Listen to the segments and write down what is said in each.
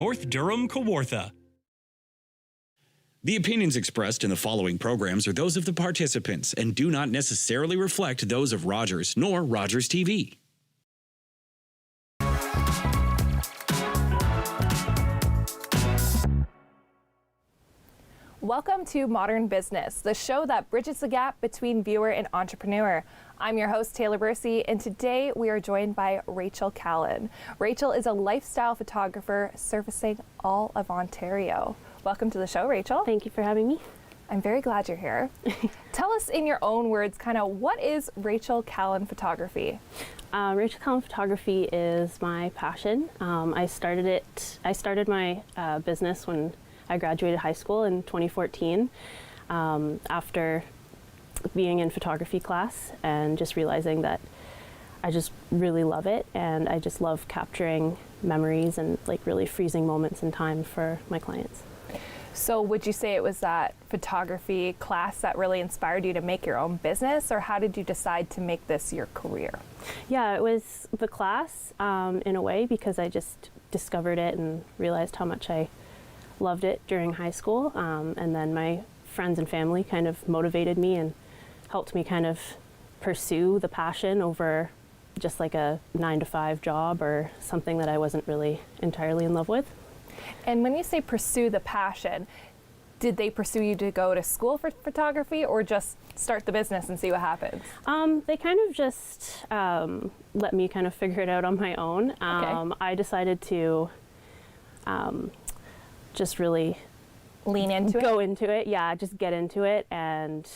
North Durham, Kawartha. The opinions expressed in the following programs are those of the participants and do not necessarily reflect those of Rogers nor Rogers TV. Welcome to Modern Business, the show that bridges the gap between viewer and entrepreneur. I'm your host, Taylor Bursey, and today we are joined by Rachel Callan. Rachel is a lifestyle photographer servicing all of Ontario. Welcome to the show, Rachel. Thank you for having me. I'm very glad you're here. Tell us in your own words, kind of what is Rachel Callan photography? Rachel Callan photography is my passion. I started my business when I graduated high school in 2014 after being in photography class and just realizing that I just really love it, and I just love capturing memories and like really freezing moments in time for my clients. So would you say it was that photography class that really inspired you to make your own business, or how did you decide to make this your career? Yeah, it was the class in a way, because I just discovered it and realized how much I loved it during high school, and then my friends and family kind of motivated me and helped me kind of pursue the passion over just like a 9-to-5 job or something that I wasn't really entirely in love with. And when you say pursue the passion, did they pursue you to go to school for photography or just start the business and see what happens? They kind of just let me kind of figure it out on my own. Okay. I decided to just really lean into go it? into it, yeah, just get into it and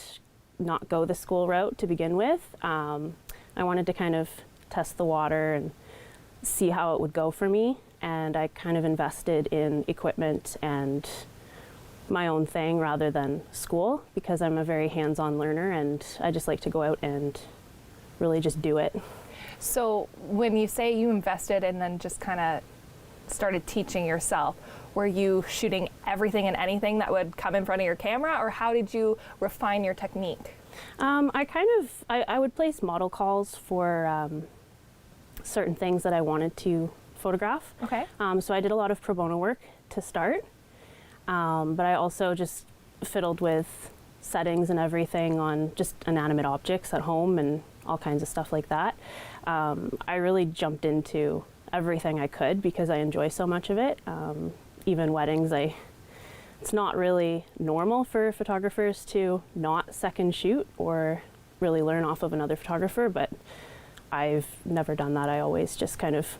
not go the school route to begin with. I wanted to kind of test the water and see how it would go for me, and I kind of invested in equipment and my own thing rather than school, because I'm a very hands-on learner and I just like to go out and really just do it. So when you say you invested and then just kind of started teaching yourself, were you shooting everything and anything that would come in front of your camera, or how did you refine your technique? I would place model calls for certain things that I wanted to photograph. Okay. So I did a lot of pro bono work to start, but I also just fiddled with settings and everything on just inanimate objects at home and all kinds of stuff like that. I really jumped into everything I could because I enjoy so much of it. Even weddings, it's not really normal for photographers to not second shoot or really learn off of another photographer, but I've never done that. I always just kind of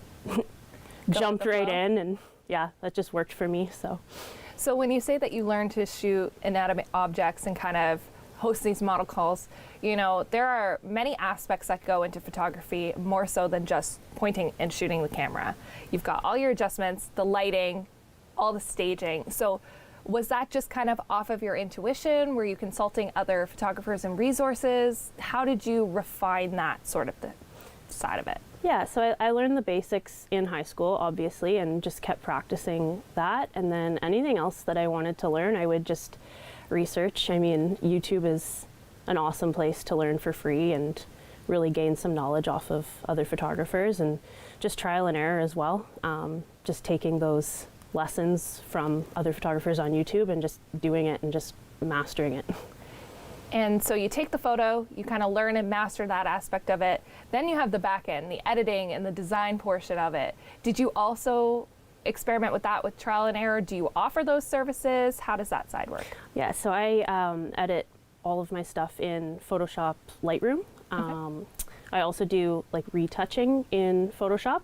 jumped right in, and yeah, that just worked for me. So when you say that you learned to shoot inanimate objects and kind of host these model calls, you know, there are many aspects that go into photography, more so than just pointing and shooting the camera. You've got all your adjustments, the lighting, all the staging. So was that just kind of off of your intuition? Were you consulting other photographers and resources? How did you refine that sort of the side of it? Yeah, so I learned the basics in high school, obviously, and just kept practicing that. And then anything else that I wanted to learn, I would just research. I mean, YouTube is an awesome place to learn for free and really gain some knowledge off of other photographers, and just trial and error as well. Just taking those lessons from other photographers on YouTube and just doing it and just mastering it. And so you take the photo, you kind of learn and master that aspect of it. Then you have the back end, the editing and the design portion of it. Did you also experiment with that with trial and error? Do you offer those services? How does that side work? Yeah, so I edit all of my stuff in Photoshop Lightroom. Okay. I also do like retouching in Photoshop.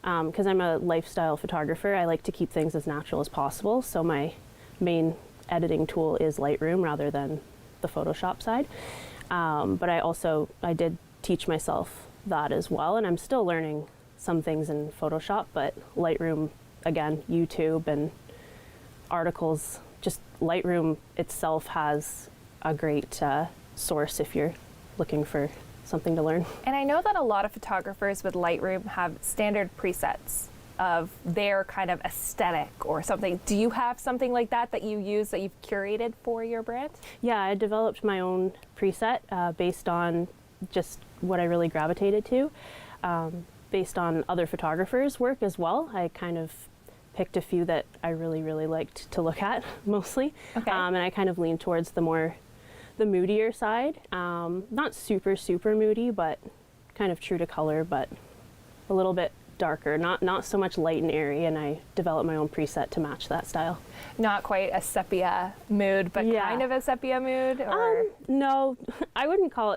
Because I'm a lifestyle photographer, I like to keep things as natural as possible. So my main editing tool is Lightroom rather than the Photoshop side. But I did teach myself that as well, and I'm still learning some things in Photoshop, but Lightroom, again, YouTube and articles, just Lightroom itself has a great source if you're looking for something to learn. And I know that a lot of photographers with Lightroom have standard presets of their kind of aesthetic or something. Do you have something like that that you use that you've curated for your brand? Yeah, I developed my own preset based on just what I really gravitated to, based on other photographers' work as well. I kind of picked a few that I really liked to look at mostly. Okay. And I kind of leaned towards the moodier side. Not super moody, but kind of true to color, but a little bit darker, not so much light and airy, and I developed my own preset to match that style. Not quite a sepia mood, but Yeah. kind of a sepia mood, or No, I wouldn't call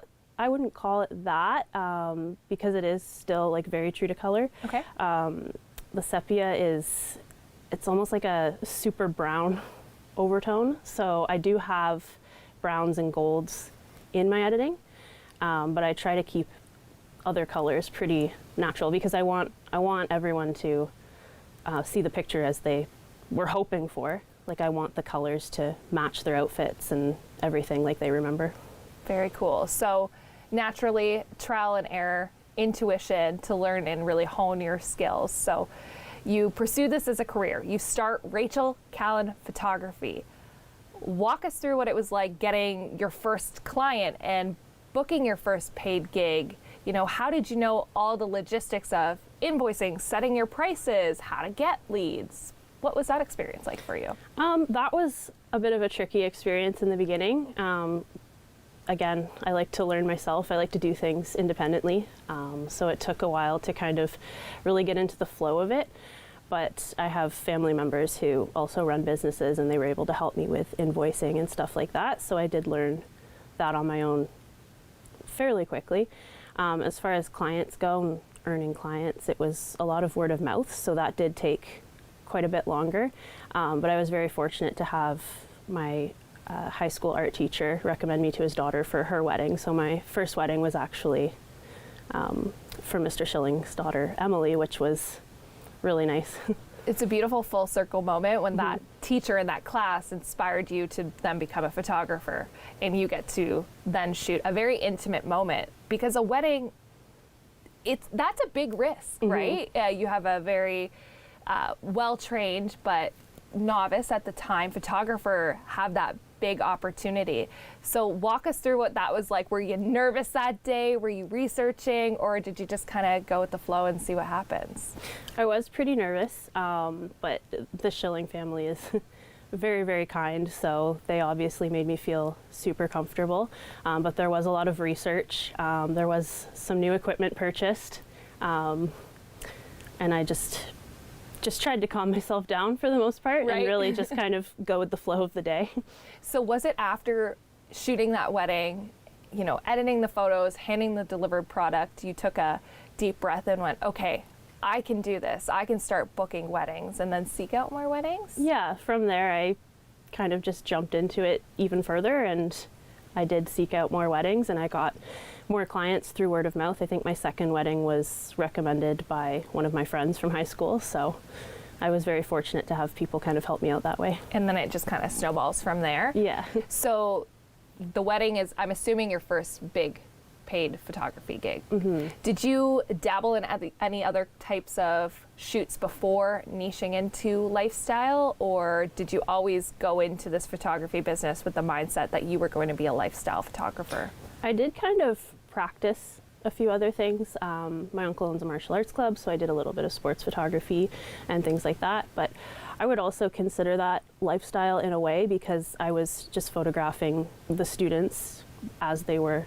it that, because it is still like very true to color. okay. The sepia it's almost like a super brown overtone. So I do have browns and golds in my editing, but I try to keep other colors pretty natural because I want everyone to see the picture as they were hoping for. Like I want the colors to match their outfits and everything like they remember. Very cool. So naturally, trial and error, intuition to learn and really hone your skills. So you pursue this as a career. You start Rachel Callan Photography. Walk us through what it was like getting your first client and booking your first paid gig. You know, how did you know all the logistics of invoicing, setting your prices, how to get leads? What was that experience like for you? That was a bit of a tricky experience in the beginning. Again, I like to learn myself. I like to do things independently. So it took a while to kind of really get into the flow of it. But I have family members who also run businesses and they were able to help me with invoicing and stuff like that. So I did learn that on my own fairly quickly. As far as clients go and earning clients, it was a lot of word of mouth. So that did take quite a bit longer. But I was very fortunate to have my high school art teacher recommend me to his daughter for her wedding. So my first wedding was actually for Mr. Schilling's daughter, Emily, which was really nice. It's a beautiful full circle moment when that teacher in that class inspired you to then become a photographer, and you get to then shoot a very intimate moment, because a wedding, that's a big risk, right? You have a very well-trained but novice at the time photographer have that big opportunity. So walk us through what that was like. Were you nervous that day? Were you researching, or did you just kind of go with the flow and see what happens? I was pretty nervous, but the Schilling family is very, very kind, so they obviously made me feel super comfortable. But there was a lot of research. There was some new equipment purchased, and I just tried to calm myself down for the most part, right? And really just kind of go with the flow of the day. So was it after shooting that wedding, you know, editing the photos, handing the delivered product, you took a deep breath and went, okay, I can do this. I can start booking weddings and then seek out more weddings? Yeah, from there I kind of just jumped into it even further, and I did seek out more weddings, and I got more clients through word of mouth. I think my second wedding was recommended by one of my friends from high school, so I was very fortunate to have people kind of help me out that way. And then it just kind of snowballs from there. Yeah. So the wedding is, I'm assuming, your first big paid photography gig. Did you dabble in any other types of shoots before niching into lifestyle, or did you always go into this photography business with the mindset that you were going to be a lifestyle photographer? I did kind of practice a few other things. My uncle owns a martial arts club, so I did a little bit of sports photography and things like that. But I would also consider that lifestyle in a way, because I was just photographing the students as they were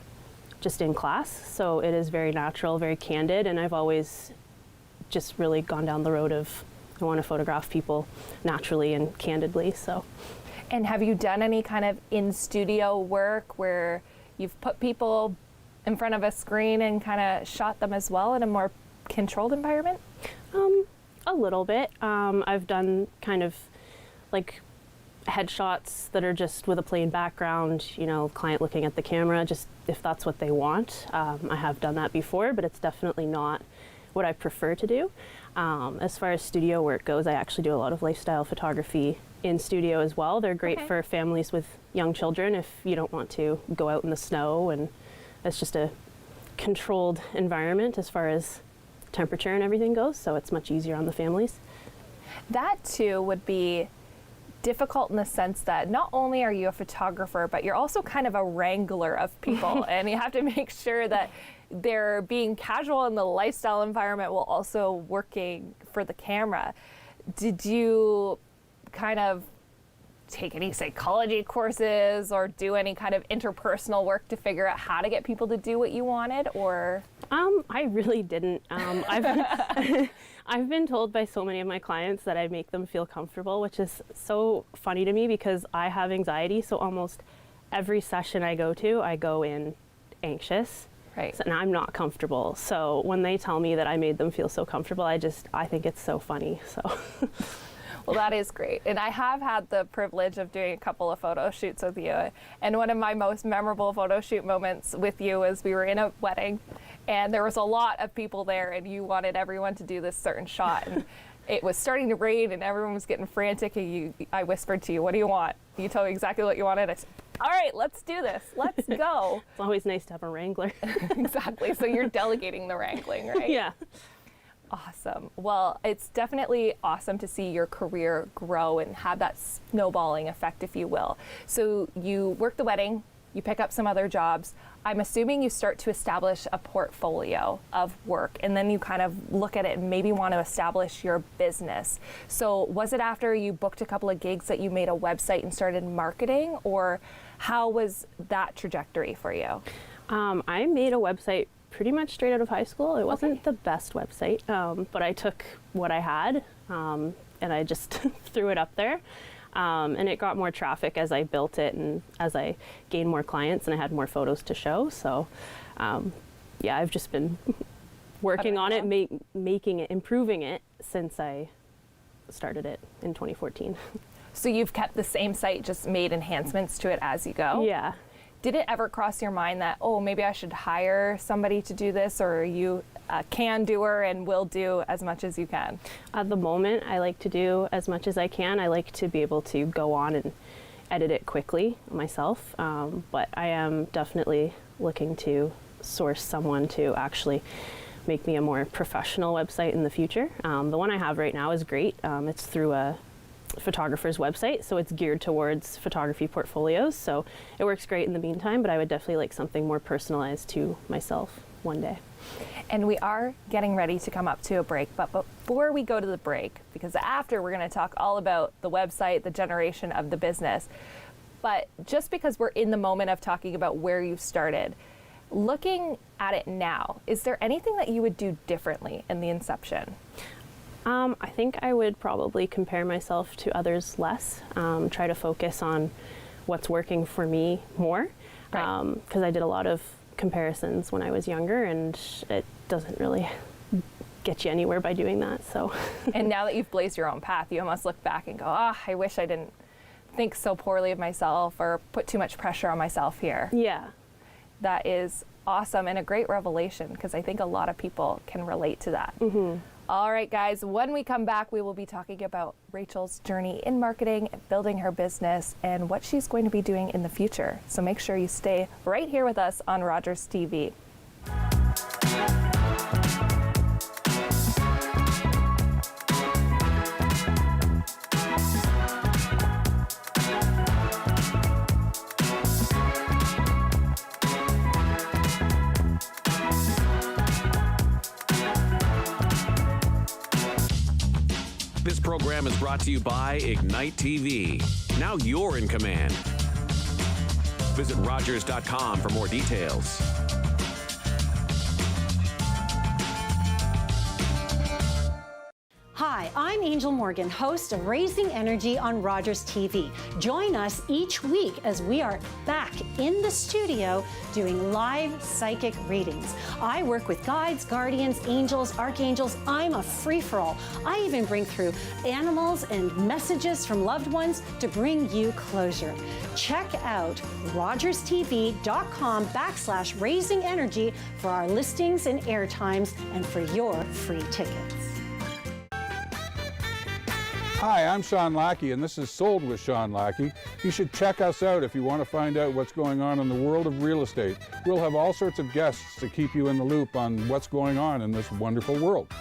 just in class. So it is very natural, very candid, and I've always just really gone down the road of I want to photograph people naturally and candidly. So. And have you done any kind of in-studio work where you've put people in front of a screen and kind of shot them as well in a more controlled environment? A little bit. I've done kind of like headshots that are just with a plain background, you know, client looking at the camera, just if that's what they want. I have done that before, but it's definitely not what I prefer to do. As far as studio work goes, I actually do a lot of lifestyle photography in studio as well. They're great for families with young children if you don't want to go out in the snow, and it's just a controlled environment as far as temperature and everything goes, so it's much easier on the families. That too would be difficult in the sense that not only are you a photographer, but you're also kind of a wrangler of people, and you have to make sure that they're being casual in the lifestyle environment while also working for the camera. Did you kind of take any psychology courses or do any kind of interpersonal work to figure out how to get people to do what you wanted, or? I really didn't. I've been told by so many of my clients that I make them feel comfortable, which is so funny to me because I have anxiety. So almost every session I go in anxious. Right. So, and I'm not comfortable. So when they tell me that I made them feel so comfortable, I think it's so funny. So. Well, that is great. And I have had the privilege of doing a couple of photo shoots with you. And one of my most memorable photo shoot moments with you was we were in a wedding and there was a lot of people there and you wanted everyone to do this certain shot. And it was starting to rain and everyone was getting frantic. And I whispered to you, "What do you want?" You told me exactly what you wanted. I said, "All right, let's do this. Let's go." It's always nice to have a wrangler. Exactly. So you're delegating the wrangling, right? Yeah. Awesome. Well, it's definitely awesome to see your career grow and have that snowballing effect, if you will. So you work the wedding, you pick up some other jobs. I'm assuming you start to establish a portfolio of work, and then you kind of look at it and maybe want to establish your business. So was it after you booked a couple of gigs that you made a website and started marketing, or how was that trajectory for you? I made a website pretty much straight out of high school. It wasn't the best website, but I took what I had and I just threw it up there. And it got more traffic as I built it and as I gained more clients and I had more photos to show. So yeah, I've just been working on it, making it, improving it since I started it in 2014. So you've kept the same site, just made enhancements to it as you go? Yeah. Did it ever cross your mind that, oh, maybe I should hire somebody to do this, or are you a can-doer and will do as much as you can? At the moment, I like to do as much as I can. I like to be able to go on and edit it quickly myself, but I am definitely looking to source someone to actually make me a more professional website in the future. The one I have right now is great. It's through a photographer's website, so it's geared towards photography portfolios, so it works great in the meantime, but I would definitely like something more personalized to myself one day. And we are getting ready to come up to a break, but before we go to the break, because after we're going to talk all about the website, the generation of the business, but just because we're in the moment of talking about where you started, looking at it now, is there anything that you would do differently in the inception? I think I would probably compare myself to others less, try to focus on what's working for me more, because I did a lot of comparisons when I was younger and it doesn't really get you anywhere by doing that. So. And now that you've blazed your own path, you almost look back and go, I wish I didn't think so poorly of myself or put too much pressure on myself here. Yeah. That is awesome and a great revelation, because I think a lot of people can relate to that. Mm-hmm. All right, guys, when we come back, we will be talking about Rachel's journey in marketing, building her business, and what she's going to be doing in the future. So make sure you stay right here with us on Rogers TV. This program is brought to you by Ignite TV. Now you're in command. Visit Rogers.com for more details. Hi, I'm Angel Morgan, host of Raising Energy on Rogers TV. Join us each week as we are back in the studio doing live psychic readings. I work with guides, guardians, angels, archangels. I'm a free-for-all. I even bring through animals and messages from loved ones to bring you closure. Check out rogerstv.com/raising energy for our listings and airtimes and for your free tickets. Hi, I'm Sean Lackey, and this is Sold with Sean Lackey. You should check us out if you want to find out what's going on in the world of real estate. We'll have all sorts of guests to keep you in the loop on what's going on in this wonderful world.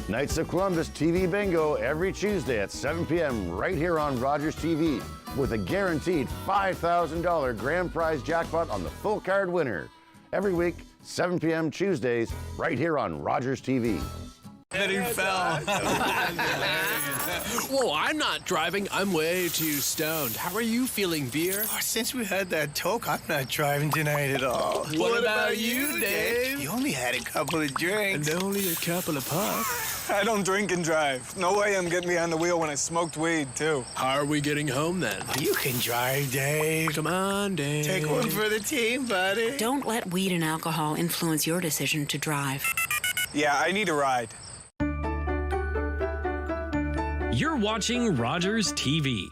Knights of Columbus TV Bingo every Tuesday at 7 p.m. right here on Rogers TV with a guaranteed $5,000 grand prize jackpot on the full card winner. Every week, 7 p.m. Tuesdays, right here on Rogers TV. Then he fell. Whoa, I'm not driving. I'm way too stoned. How are you feeling, Beer? Oh, since we had that talk, I'm not driving tonight at all. What about you, Dave? You only had a couple of drinks. And only a couple of puffs. I don't drink and drive. No way I'm getting behind the wheel when I smoked weed, too. How are we getting home, then? Oh, you can drive, Dave. Come on, Dave. Take one for the team, buddy. Don't let weed and alcohol influence your decision to drive. Yeah, I need a ride. You're watching Rogers TV.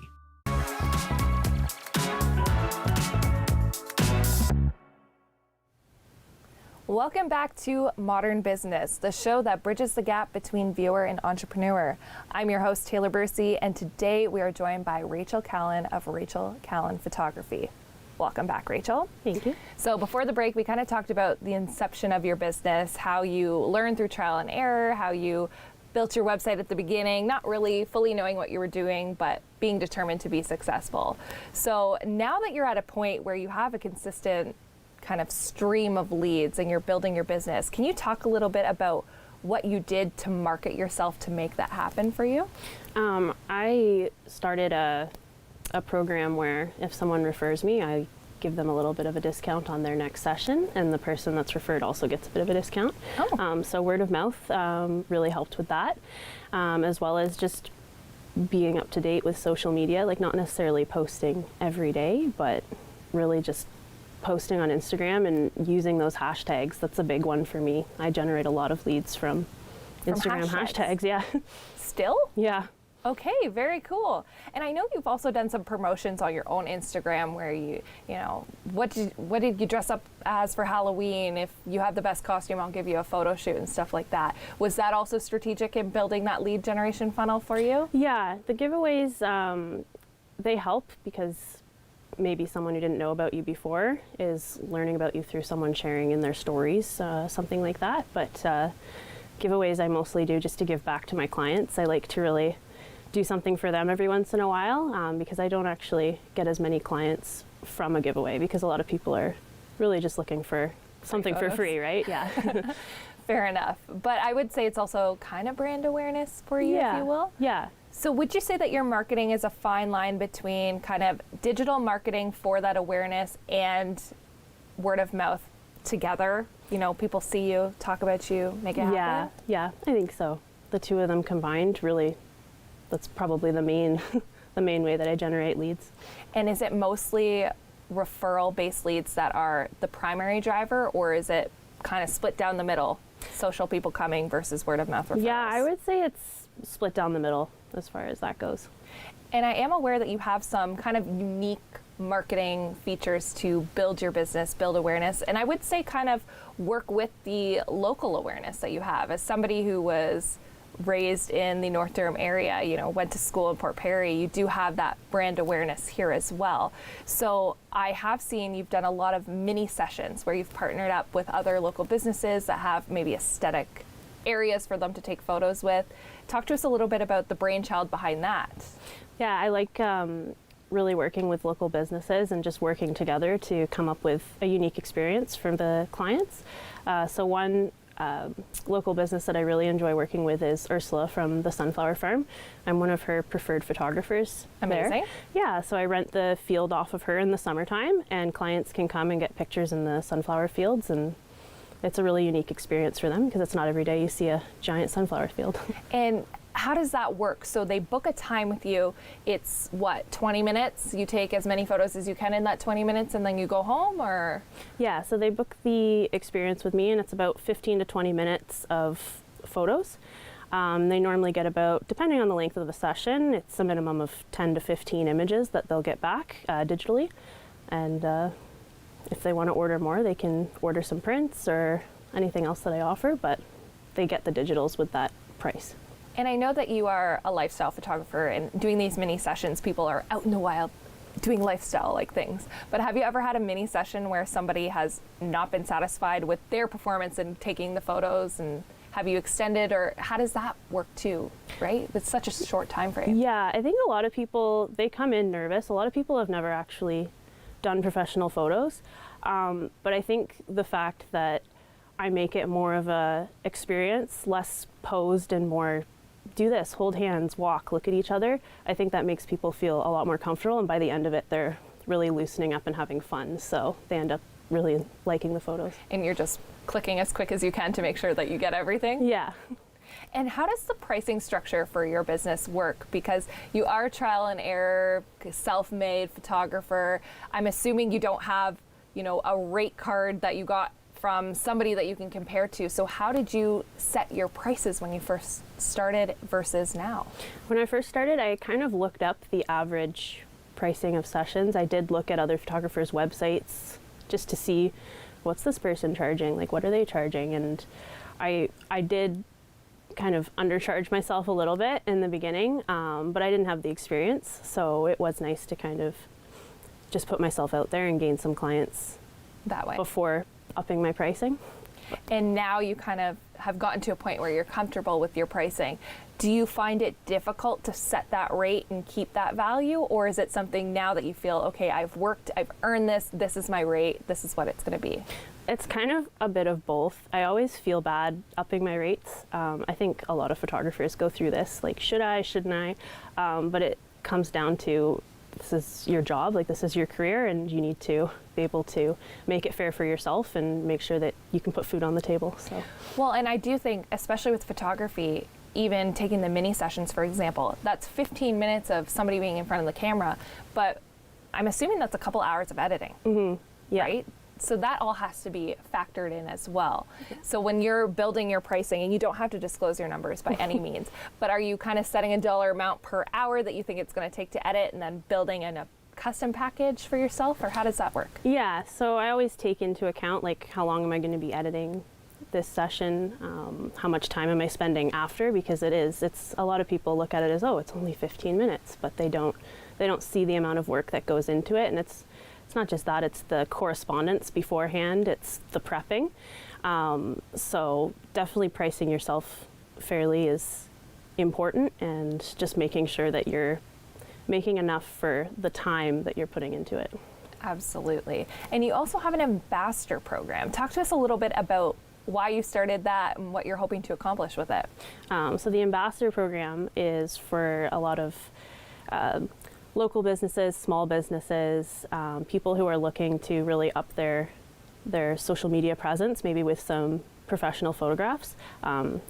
Welcome back to Modern Business, the show that bridges the gap between viewer and entrepreneur. I'm your host, Taylor Bursey, and today we are joined by Rachel Callan of Rachel Callan Photography. Welcome back, Rachel. Thank you. So before the break, we kind of talked about the inception of your business, how you learned through trial and error, how you built your website at the beginning, not really fully knowing what you were doing, but being determined to be successful. So now that you're at a point where you have a consistent kind of stream of leads and you're building your business, can you talk a little bit about what you did to market yourself to make that happen for you? I started a program where if someone refers me, I give them a little bit of a discount on their next session, and the person that's referred also gets a bit of a discount. So word of mouth really helped with that, as well as just being up to date with social media, like not necessarily posting every day, but really just posting on Instagram and using those hashtags. That's a big one for me. I generate a lot of leads from Instagram hashtags. Yeah. Still? Yeah. Okay, very cool. And I know you've also done some promotions on your own Instagram where you know, what did you dress up as for Halloween? If you have the best costume, I'll give you a photo shoot and stuff like that. Was that also strategic in building that lead generation funnel for you? Yeah, the giveaways, they help because maybe someone who didn't know about you before is learning about you through someone sharing in their stories, something like that. But giveaways I mostly do just to give back to my clients. I like to really do something for them every once in a while because I don't actually get as many clients from a giveaway because a lot of people are really just looking for something for free, right? Yeah. Fair enough. But I would say it's also kind of brand awareness for you, if you will. Yeah. So would you say that your marketing is a fine line between kind of digital marketing for that awareness and word of mouth together? You know, people see you, talk about you, make it happen? Yeah, I think so. The two of them combined, really, that's probably the main way that I generate leads. And is it mostly referral-based leads that are the primary driver, or is it kind of split down the middle, social people coming versus word of mouth referrals? Yeah, I would say it's split down the middle as far as that goes. And I am aware that you have some kind of unique marketing features to build your business, build awareness, and I would say kind of work with the local awareness that you have. As somebody who was raised in the North Durham area, you know, went to school in Port Perry, you do have that brand awareness here as well. So I have seen you've done a lot of mini sessions where you've partnered up with other local businesses that have maybe aesthetic areas for them to take photos with. Talk to us a little bit about the brainchild behind that. Yeah, I like really working with local businesses and just working together to come up with a unique experience for the clients. So one local business that I really enjoy working with is Ursula from the Sunflower Farm. I'm one of her preferred photographers. Amazing. There. Yeah, so I rent the field off of her in the summertime, and clients can come and get pictures in the sunflower fields, and it's a really unique experience for them because it's not every day you see a giant sunflower field. And how does that work? So they book a time with you. It's what, 20 minutes? You take as many photos as you can in that 20 minutes and then you go home, or? Yeah, so they book the experience with me, and it's about 15 to 20 minutes of photos. They normally get about, depending on the length of the session, it's a minimum of 10 to 15 images that they'll get back digitally. And if they want to order more, they can order some prints or anything else that I offer, but they get the digitals with that price. And I know that you are a lifestyle photographer, and doing these mini sessions, people are out in the wild doing lifestyle-like things. But have you ever had a mini session where somebody has not been satisfied with their performance in taking the photos, and have you extended, or how does that work too, right? It's such a short time frame. Yeah, I think a lot of people, they come in nervous. A lot of people have never actually done professional photos. But I think the fact that I make it more of a experience, less posed and more do this, hold hands, walk, look at each other. I think that makes people feel a lot more comfortable, and by the end of it, they're really loosening up and having fun. So they end up really liking the photos. And you're just clicking as quick as you can to make sure that you get everything? Yeah. And how does the pricing structure for your business work? Because you are a trial and error, self-made photographer. I'm assuming you don't have, you know, a rate card that you got from somebody that you can compare to. So how did you set your prices when you first started versus now? When I first started, I kind of looked up the average pricing of sessions. I did look at other photographers' websites just to see what's this person charging, like what are they charging? And I did kind of undercharge myself a little bit in the beginning, but I didn't have the experience. So it was nice to kind of just put myself out there and gain some clients that way before upping my pricing. And now you kind of have gotten to a point where you're comfortable with your pricing. Do you find it difficult to set that rate and keep that value? Or is it something now that you feel, okay, I've worked, I've earned this, this is my rate, this is what it's going to be? It's kind of a bit of both. I always feel bad upping my rates. I think a lot of photographers go through this, like, should I, shouldn't I? But it comes down to, this is your job, like this is your career, and you need to be able to make it fair for yourself and make sure that you can put food on the table. So, well, and I do think, especially with photography, even taking the mini sessions, for example, that's 15 minutes of somebody being in front of the camera, but I'm assuming that's a couple hours of editing, yeah. right? So that all has to be factored in as well. So when you're building your pricing, and you don't have to disclose your numbers by any means, but are you kind of setting a dollar amount per hour that you think it's going to take to edit and then building in a custom package for yourself, or how does that work? Yeah, so I always take into account, like, how long am I going to be editing this session, how much time am I spending after, because it's a lot of people look at it as, oh, it's only 15 minutes, but they don't see the amount of work that goes into it. And it's not just that, it's the correspondence beforehand, it's the prepping. So definitely pricing yourself fairly is important, and just making sure that you're making enough for the time that you're putting into it. Absolutely. And you also have an ambassador program. Talk to us a little bit about why you started that and what you're hoping to accomplish with it. So the ambassador program is for a lot of local businesses, small businesses, people who are looking to really up their social media presence, maybe with some professional photographs.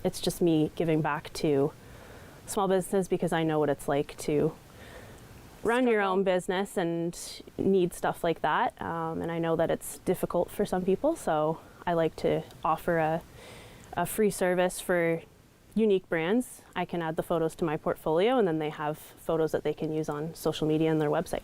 It's just me giving back to small businesses, because I know what it's like to run your own business and need stuff like that. And I know that it's difficult for some people, so I like to offer a free service for unique brands. I can add the photos to my portfolio, and then they have photos that they can use on social media and their website.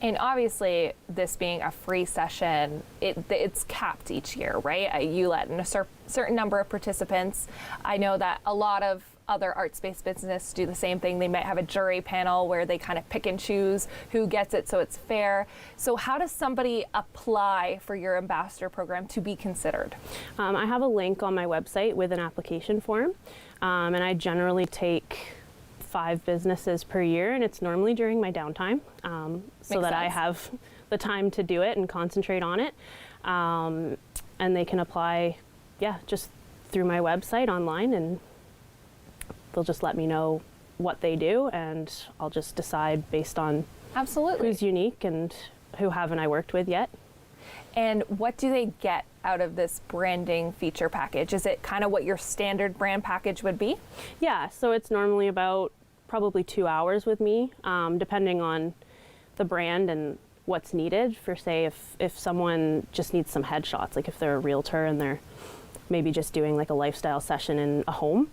And obviously, this being a free session, it's capped each year, right? You let in a certain number of participants. I know that a lot of other arts-based businesses do the same thing. They might have a jury panel where they kind of pick and choose who gets it, so it's fair. So how does somebody apply for your ambassador program to be considered? I have a link on my website with an application form, and I generally take 5 businesses per year, and it's normally during my downtime, so that I have the time to do it and concentrate on it. And they can apply, just through my website online, and they'll just let me know what they do, and I'll just decide based on who's unique and who haven't I worked with yet. And what do they get out of this branding feature package? Is it kind of what your standard brand package would be? Yeah, so it's normally about probably 2 hours with me, depending on the brand and what's needed. For, say, if someone just needs some headshots, like if they're a realtor and they're maybe just doing like a lifestyle session in a home,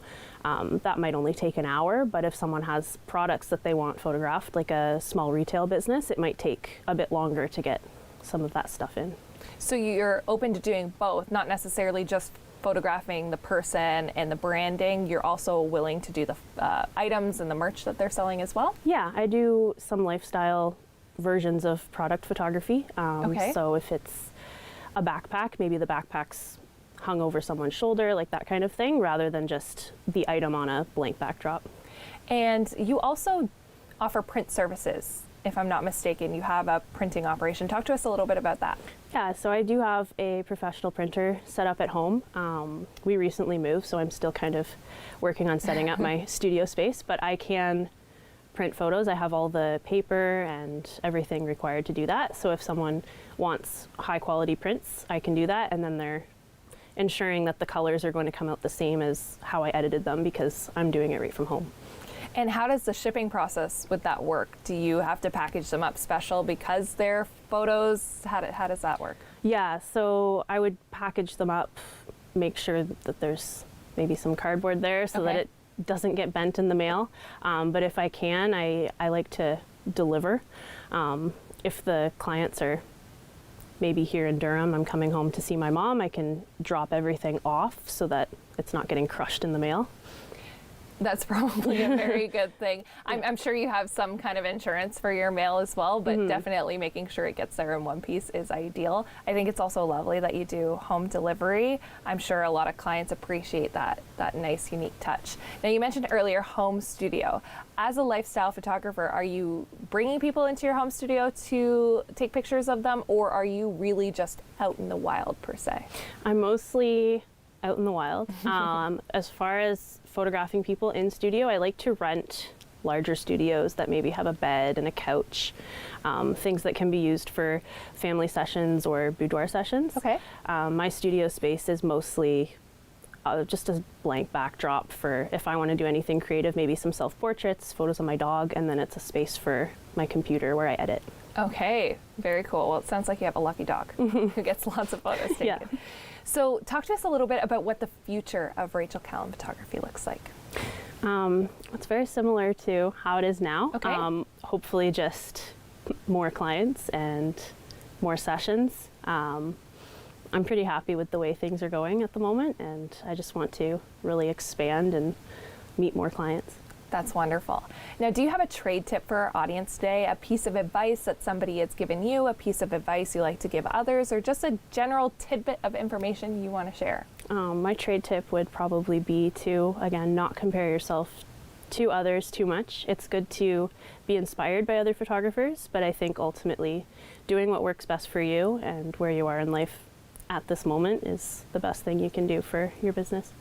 that might only take an hour. But if someone has products that they want photographed, like a small retail business, it might take a bit longer to get some of that stuff in. So you're open to doing both, not necessarily just photographing the person and the branding. You're also willing to do the items and the merch that they're selling as well? Yeah, I do some lifestyle versions of product photography. Okay. So if it's a backpack, maybe the backpack's hung over someone's shoulder, like that kind of thing, rather than just the item on a blank backdrop. And you also offer print services if I'm not mistaken, you have a printing operation. Talk to us a little bit about that. Yeah, so I do have a professional printer set up at home. We recently moved, so I'm still kind of working on setting up my studio space, but I can print photos. I have all the paper and everything required to do that. So if someone wants high quality prints, I can do that, and then they're ensuring that the colors are going to come out the same as how I edited them because I'm doing it right from home. And how does the shipping process with that work? Do you have to package them up special because they're photos? How does that work? Yeah, so I would package them up, make sure that there's maybe some cardboard there so that it doesn't get bent in the mail. But if I can, I like to deliver. If the clients are maybe here in Durham, I'm coming home to see my mom, I can drop everything off so that it's not getting crushed in the mail. That's probably a very good thing. I'm sure you have some kind of insurance for your mail as well, but definitely making sure it gets there in one piece is ideal. I think it's also lovely that you do home delivery. I'm sure a lot of clients appreciate that nice, unique touch. Now, you mentioned earlier home studio. As a lifestyle photographer, are you bringing people into your home studio to take pictures of them, or are you really just out in the wild per se? I'm mostly out in the wild. As far as photographing people in studio, I like to rent larger studios that maybe have a bed and a couch, things that can be used for family sessions or boudoir sessions. Okay. My studio space is mostly just a blank backdrop for if I want to do anything creative, maybe some self-portraits, photos of my dog, and then it's a space for my computer where I edit. Okay, very cool. Well, it sounds like you have a lucky dog who gets lots of photos taken. Yeah. So talk to us a little bit about what the future of Rachel Callan Photography looks like. It's very similar to how it is now. Okay. Hopefully just more clients and more sessions. I'm pretty happy with the way things are going at the moment, and I just want to really expand and meet more clients. That's wonderful. Now, do you have a trade tip for our audience today? A piece of advice that somebody has given you, a piece of advice you like to give others, or just a general tidbit of information you want to share? My trade tip would probably be to, again, not compare yourself to others too much. It's good to be inspired by other photographers, but I think ultimately doing what works best for you and where you are in life at this moment is the best thing you can do for your business.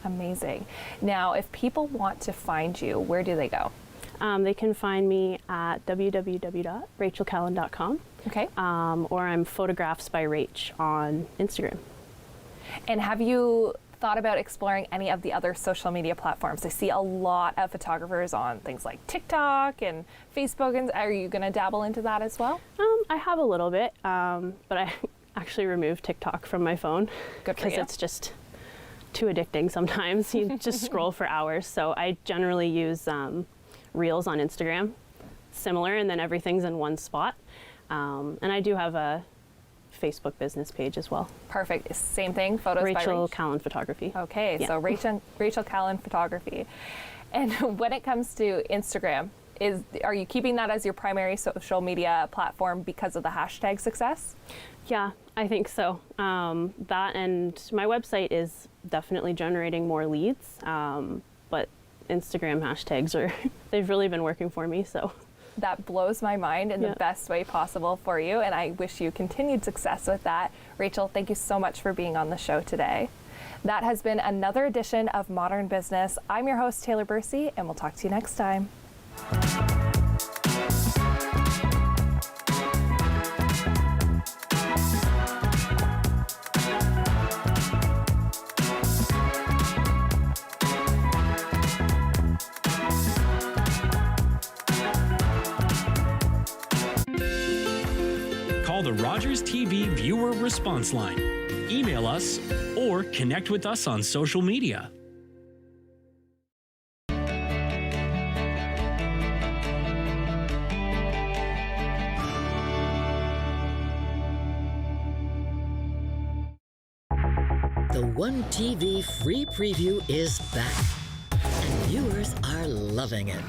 Amazing. Now, if people want to find you, where do they go? They can find me at www.rachelcallan.com. Okay. Or I'm Photographsbyrach on Instagram. And have you thought about exploring any of the other social media platforms? I see a lot of photographers on things like TikTok and Facebook. And are you going to dabble into that as well? I have a little bit, but I actually removed TikTok from my phone. Good for you. Because it's just too addicting sometimes. You just scroll for hours. So I generally use Reels on Instagram, similar, and then everything's in one spot. And I do have a Facebook business page as well. Perfect. Same thing, photos by Rachel Callan Photography. Okay, yeah. So Rachel Callan Photography. And when it comes to Instagram, are you keeping that as your primary social media platform because of the hashtag success? Yeah, I think so. That and my website is definitely generating more leads, but Instagram hashtags they've really been working for me, so. That blows my mind in the best way possible for you, and I wish you continued success with that. Rachel, thank you so much for being on the show today. That has been another edition of Modern Business. I'm your host, Taylor Bursey, and we'll talk to you next time. Call the Rogers TV viewer response line. Email us or connect with us on social media. The One TV free preview is back, and viewers are loving it.